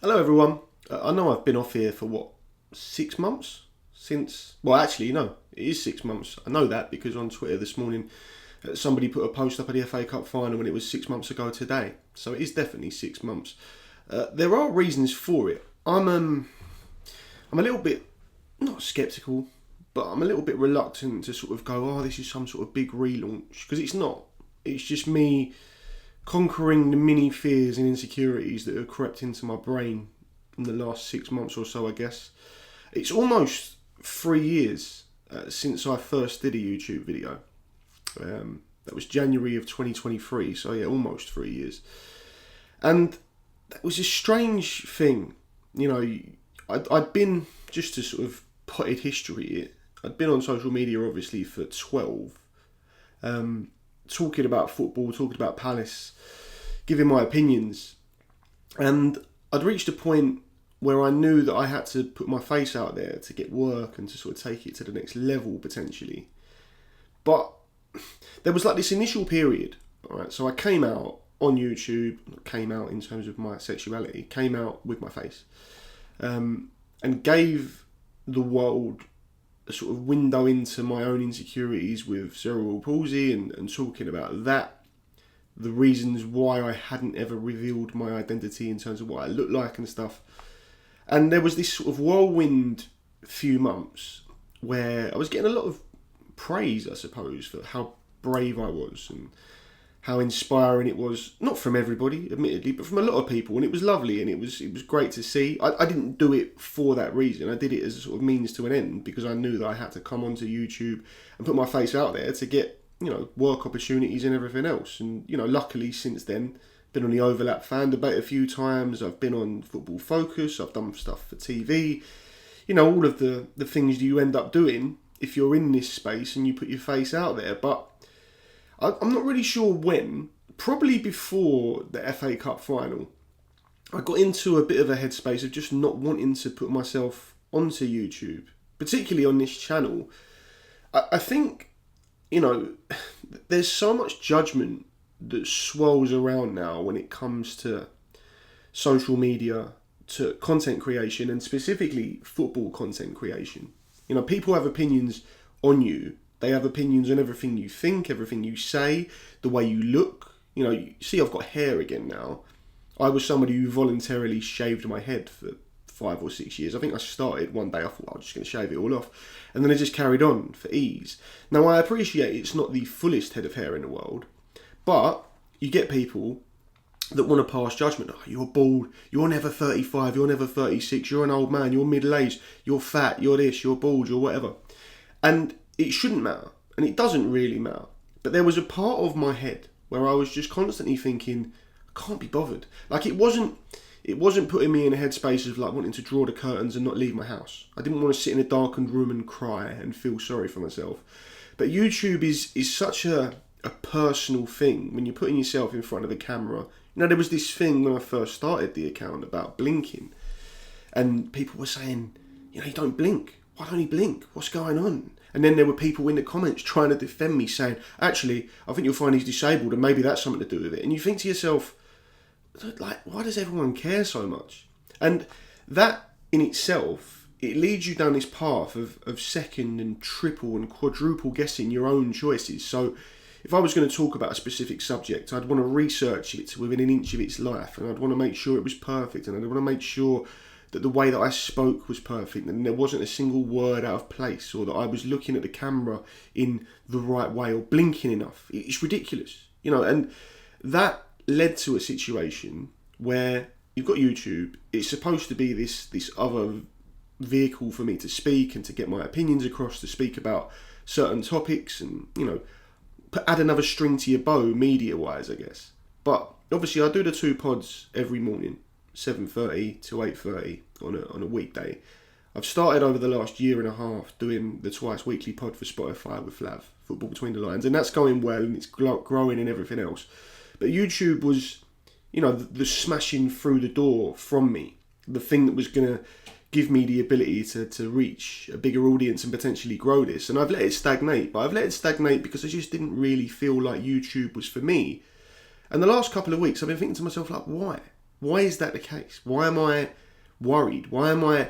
Hello everyone. I know I've been off here for 6 months? Well actually no, it is 6 months. I know that because on Twitter this morning somebody put a post up at the FA Cup final when it was 6 months ago today. So it is definitely 6 months. There are reasons for it. I'm a little bit, not sceptical, but I'm a little bit reluctant to sort of go, oh, this is some sort of big relaunch. Because it's not. It's just me conquering the mini fears and insecurities that have crept into my brain in the last 6 months or so, I guess. It's almost 3 years since I first did a YouTube video. That was January of 2023, so yeah, almost 3 years. And that was a strange thing. You know, I'd been, just to sort of potted history, I'd been on social media obviously for 12. Talking about football, talking about Palace, giving my opinions. And I'd reached a point where I knew that I had to put my face out there to get work and to sort of take it to the next level potentially. But there was like this initial period, alright, so I came out on YouTube, came out in terms of my sexuality, came out with my face, and gave the world a sort of window into my own insecurities with cerebral palsy and talking about that, the reasons why I hadn't ever revealed my identity in terms of what I looked like and stuff. And there was this sort of whirlwind few months where I was getting a lot of praise, I suppose, for how brave I was and how inspiring it was, not from everybody, admittedly, but from a lot of people, and it was lovely and it was great to see. I didn't do it for that reason. I did it as a sort of means to an end because I knew that I had to come onto YouTube and put my face out there to get, you know, work opportunities and everything else. And, you know, luckily since then, been on the Overlap fan debate a few times, I've been on Football Focus, I've done stuff for TV, you know, all of the things you end up doing if you're in this space and you put your face out there. But I'm not really sure when, probably before the FA Cup final, I got into a bit of a headspace of just not wanting to put myself onto YouTube, particularly on this channel. I think, you know, there's so much judgment that swirls around now when it comes to social media, to content creation, and specifically football content creation. You know, people have opinions on you. They have opinions on everything you think, everything you say, the way you look. You know, you see I've got hair again now. I was somebody who voluntarily shaved my head for 5 or 6 years. I think I started one day, I thought I was just going to shave it all off. And then I just carried on for ease. Now, I appreciate it's not the fullest head of hair in the world, but you get people that want to pass judgment. Oh, you're bald, you're never 35, you're never 36, you're an old man, you're middle-aged, you're fat, you're this, you're bald, you're whatever. And it shouldn't matter, and it doesn't really matter. But there was a part of my head where I was just constantly thinking, I can't be bothered. Like it wasn't putting me in a headspace of like wanting to draw the curtains and not leave my house. I didn't want to sit in a darkened room and cry and feel sorry for myself. But YouTube is such a personal thing when you're putting yourself in front of a camera. You know, there was this thing when I first started the account about blinking, and people were saying, you know, you don't blink. Why don't you blink? What's going on? And then there were people in the comments trying to defend me saying, actually, I think you'll find he's disabled and maybe that's something to do with it. And you think to yourself, like, why does everyone care so much? And that in itself, it leads you down this path of second and triple and quadruple guessing your own choices. So if I was going to talk about a specific subject, I'd want to research it within an inch of its life, and I'd want to make sure it was perfect, and I'd want to make sure that the way that I spoke was perfect and there wasn't a single word out of place, or that I was looking at the camera in the right way or blinking enough. It's ridiculous, you know, and that led to a situation where you've got YouTube. It's supposed to be this other vehicle for me to speak and to get my opinions across, to speak about certain topics and, you know, add another string to your bow media-wise, I guess. But obviously I do the 2 pods every morning, 7:30 to 8:30 on a weekday. I've started over the last year and a half doing the twice weekly pod for Spotify with Flav, Football Between the Lines, and that's going well and it's growing and everything else. But YouTube was, you know, the smashing through the door from me, the thing that was going to give me the ability to reach a bigger audience and potentially grow this. And I've let it stagnate, but I've let it stagnate because I just didn't really feel like YouTube was for me. And the last couple of weeks I've been thinking to myself, like, why? Why is that the case? Why am I worried? Why am I,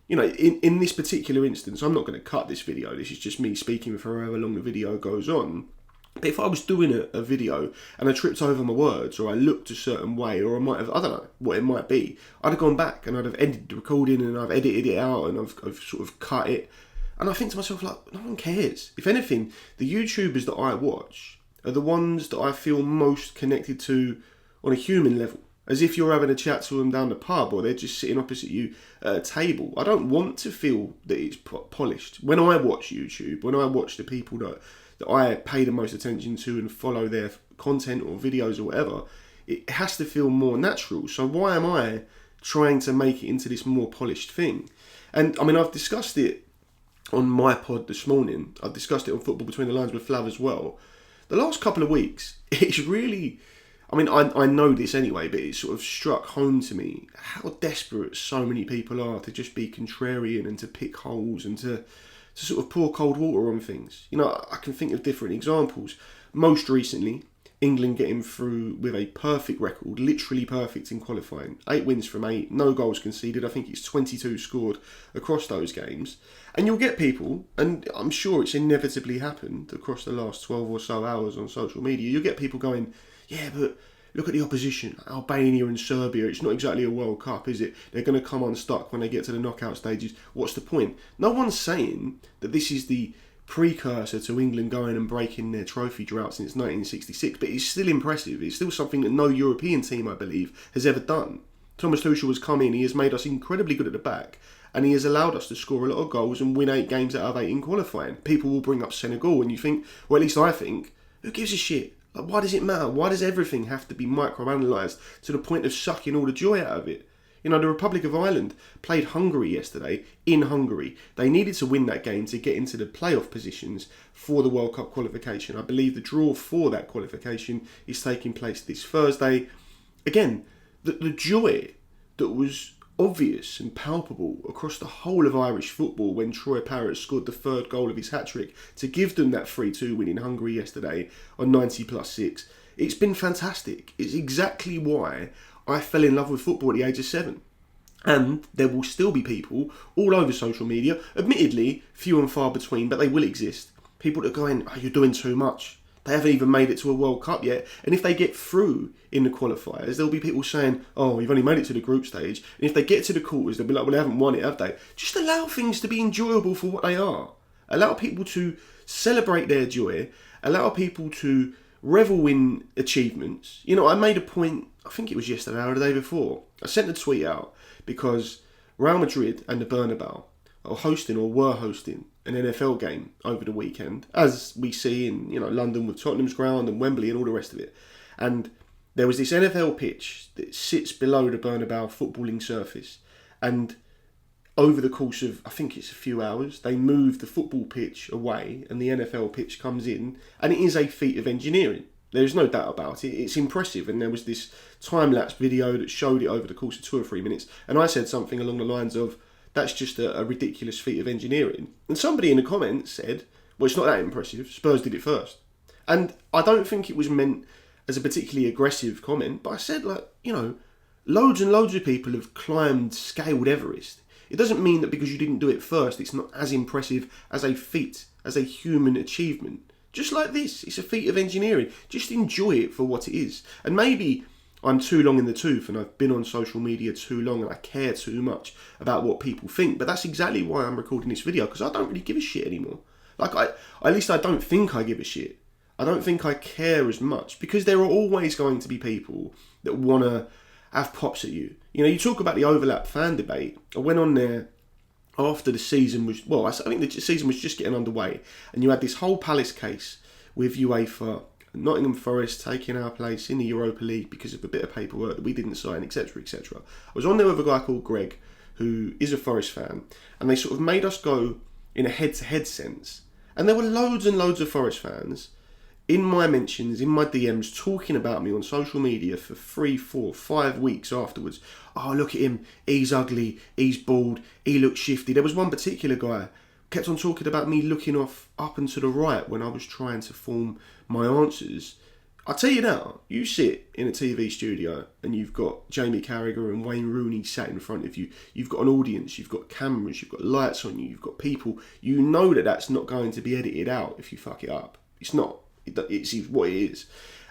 in this particular instance, I'm not going to cut this video. This is just me speaking for however long the video goes on. But if I was doing a video and I tripped over my words, or I looked a certain way, or I might have, I don't know what it might be, I'd have gone back and I'd have edited the recording and I've edited it out and I've sort of cut it. And I think to myself, like, no one cares. If anything, the YouTubers that I watch are the ones that I feel most connected to on a human level. As if you're having a chat to them down the pub, or they're just sitting opposite you at a table. I don't want to feel that it's polished. When I watch YouTube, when I watch the people that I pay the most attention to and follow their content or videos or whatever, it has to feel more natural. So why am I trying to make it into this more polished thing? And I mean, I've discussed it on my pod this morning. I've discussed it on Football Between the Lines with Flav as well. The last couple of weeks, it's really, I mean, I know this anyway, but it sort of struck home to me how desperate so many people are to just be contrarian and to pick holes and to sort of pour cold water on things. I can think of different examples. Most recently, England getting through with a perfect record, literally perfect in qualifying. 8 wins from 8, no goals conceded. I think it's 22 scored across those games. And you'll get people, and I'm sure it's inevitably happened across the last 12 or so hours on social media, you'll get people going, yeah, but look at the opposition, Albania and Serbia. It's not exactly a World Cup, is it? They're going to come unstuck when they get to the knockout stages. What's the point? No one's saying that this is the precursor to England going and breaking their trophy drought since 1966, but it's still impressive. It's still something that no European team, I believe, has ever done. Thomas Tuchel has come in, he has made us incredibly good at the back, and he has allowed us to score a lot of goals and win 8 games out of 8 in qualifying. People will bring up Senegal, and you think, well, at least I think, who gives a shit? Like, why does it matter? Why does everything have to be microanalysed to the point of sucking all the joy out of it? The Republic of Ireland played Hungary yesterday in Hungary. They needed to win that game to get into the playoff positions for the World Cup qualification. I believe the draw for that qualification is taking place this Thursday. Again, the joy that was obvious and palpable across the whole of Irish football when Troy Parrott scored the 3rd goal of his hat-trick to give them that 3-2 win in Hungary yesterday on 90+6. It's been fantastic. It's exactly why I fell in love with football at the age of 7. And there will still be people all over social media, admittedly few and far between, but they will exist. People that are going, oh, you're doing too much. They haven't even made it to a World Cup yet. And if they get through in the qualifiers, there'll be people saying, oh, you've only made it to the group stage. And if they get to the quarters, they'll be like, well, they haven't won it, have they? Just allow things to be enjoyable for what they are. Allow people to celebrate their joy. Allow people to revel in achievements. I made a point, I think it was yesterday or the day before. I sent a tweet out because Real Madrid and the Bernabeu are hosting or were hosting an NFL game over the weekend, as we see in London with Tottenham's ground and Wembley and all the rest of it. And there was this NFL pitch that sits below the Bernabeu footballing surface, and over the course of, I think it's a few hours, they move the football pitch away and the NFL pitch comes in, and it is a feat of engineering. There's no doubt about it. It's impressive, and there was this time-lapse video that showed it over the course of 2 or 3 minutes, and I said something along the lines of, that's just a ridiculous feat of engineering. And somebody in the comments said, well, it's not that impressive. Spurs did it first. And I don't think it was meant as a particularly aggressive comment, but I said, loads and loads of people have scaled Everest. It doesn't mean that because you didn't do it first, it's not as impressive as a feat, as a human achievement. Just like this, it's a feat of engineering. Just enjoy it for what it is. And maybe I'm too long in the tooth and I've been on social media too long and I care too much about what people think. But that's exactly why I'm recording this video, because I don't really give a shit anymore. At least I don't think I give a shit. I don't think I care as much, because there are always going to be people that want to have pops at you. You talk about the overlap fan debate. I went on there after the season was, I think the season was just getting underway, and you had this whole Palace case with UEFA, Nottingham Forest taking our place in the Europa League because of a bit of paperwork that we didn't sign, etc, etc. I was on there with a guy called Greg, who is a Forest fan, and they sort of made us go in a head-to-head sense. And there were loads and loads of Forest fans in my mentions, in my DMs, talking about me on social media for 3, 4, 5 weeks afterwards. Oh, look at him, he's ugly, he's bald, he looks shifty. There was one particular guy kept on talking about me looking off up and to the right when I was trying to form my answers I'll tell you now, you sit in a TV studio and you've got Jamie Carragher and Wayne Rooney sat in front of you. You've got an audience, you've got cameras, you've got lights on you, you've got people. You know that that's not going to be edited out if you fuck it up. It's not. It's what it is.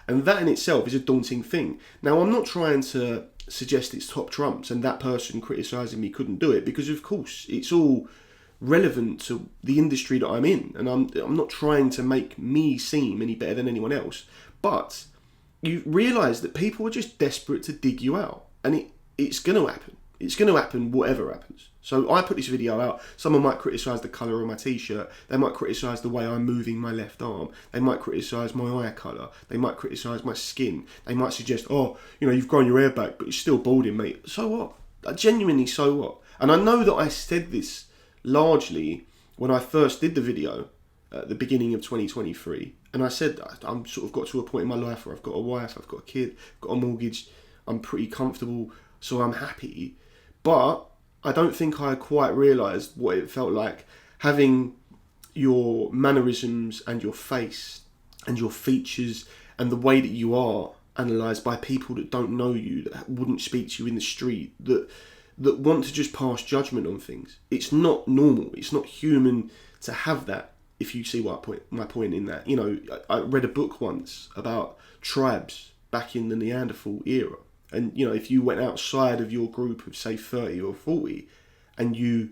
And that in itself is a daunting thing. Now, I'm not trying to suggest it's top trumps and that person criticising me couldn't do it, because of course it's all relevant to the industry that I'm in, and I'm not trying to make me seem any better than anyone else, but you realise that people are just desperate to dig you out, and it's going to happen. It's going to happen whatever happens. So I put this video out. Someone might criticise the colour of my t-shirt. They might criticise the way I'm moving my left arm. They might criticise my eye colour. They might criticise my skin. They might suggest, oh, you've grown your hair back, but you're still balding, mate. So what? Genuinely, so what? And I know that I said this largely when I first did the video at the beginning of 2023. And I said, I'm sort of got to a point in my life where I've got a wife, I've got a kid, I've got a mortgage. I'm pretty comfortable, so I'm happy. But I don't think I quite realised what it felt like having your mannerisms and your face and your features and the way that you are analysed by people that don't know you, that wouldn't speak to you in the street, that want to just pass judgment on things. It's not normal. It's not human to have that, if you see my point in that. I read a book once about tribes back in the Neanderthal era. And, if you went outside of your group of, say, 30 or 40 and you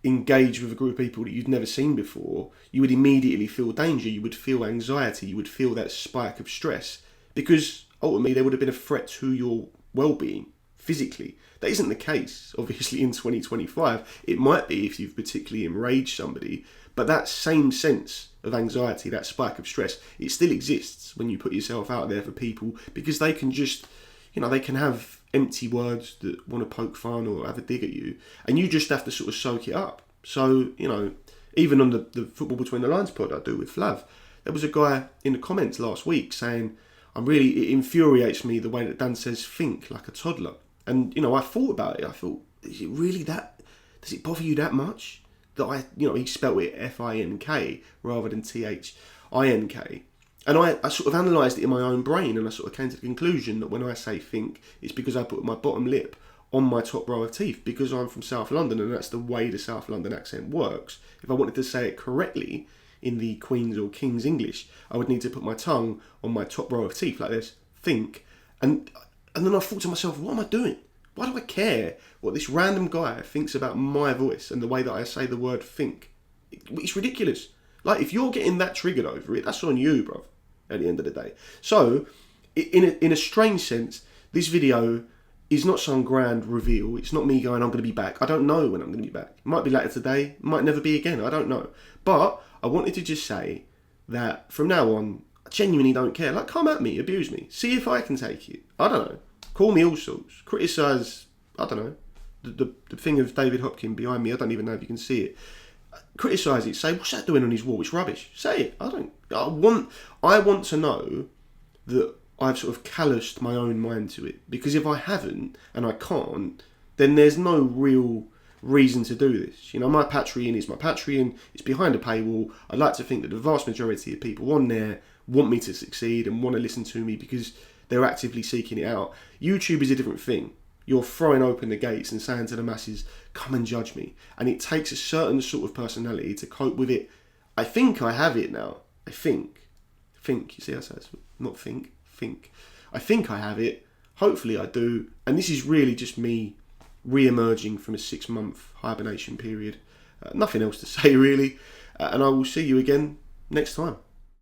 engage with a group of people that you'd never seen before, you would immediately feel danger. You would feel anxiety. You would feel that spike of stress, because ultimately there would have been a threat to your well-being physically. That isn't the case, obviously, in 2025. It might be if you've particularly enraged somebody, but that same sense of anxiety, that spike of stress, it still exists when you put yourself out there for people, because they can just... they can have empty words that want to poke fun or have a dig at you, and you just have to sort of soak it up. So, even on the Football Between the Lines pod I do with Flav, there was a guy in the comments last week saying, it infuriates me the way that Dan says think like a toddler. And, I thought about it. I thought, is it really that? Does it bother you that much? That he spelt it F-I-N-K rather than T-H-I-N-K. And I sort of analysed it in my own brain, and I sort of came to the conclusion that when I say think, it's because I put my bottom lip on my top row of teeth, because I'm from South London and that's the way the South London accent works. If I wanted to say it correctly in the Queen's or King's English, I would need to put my tongue on my top row of teeth like this, think. And then I thought to myself, what am I doing? Why do I care what this random guy thinks about my voice and the way that I say the word think? It's ridiculous. Like, if you're getting that triggered over it, that's on you, bruv, at the end of the day. So, in a strange sense, this video is not some grand reveal. It's not me going, I'm going to be back. I don't know when I'm going to be back. It might be later today. It might never be again. I don't know. But I wanted to just say that from now on, I genuinely don't care. Like, come at me, abuse me. See if I can take it. I don't know. Call me all sorts. Criticise, I don't know, the thing of David Hopkins behind me. I don't even know if you can see it. Criticise it. Say, what's that doing on his wall? It's rubbish. Say it. I want to know that I've sort of calloused my own mind to it. Because if I haven't, and I can't, then there's no real reason to do this. My Patreon is my Patreon. It's behind a paywall. I'd like to think that the vast majority of people on there want me to succeed and want to listen to me because they're actively seeking it out. YouTube is a different thing. You're throwing open the gates and saying to the masses, come and judge me. And it takes a certain sort of personality to cope with it. I think I have it now. I think. You see how I say it's not think. I think I have it. Hopefully I do. And this is really just me re-emerging from a 6-month hibernation period. Nothing else to say, really. And I will see you again next time.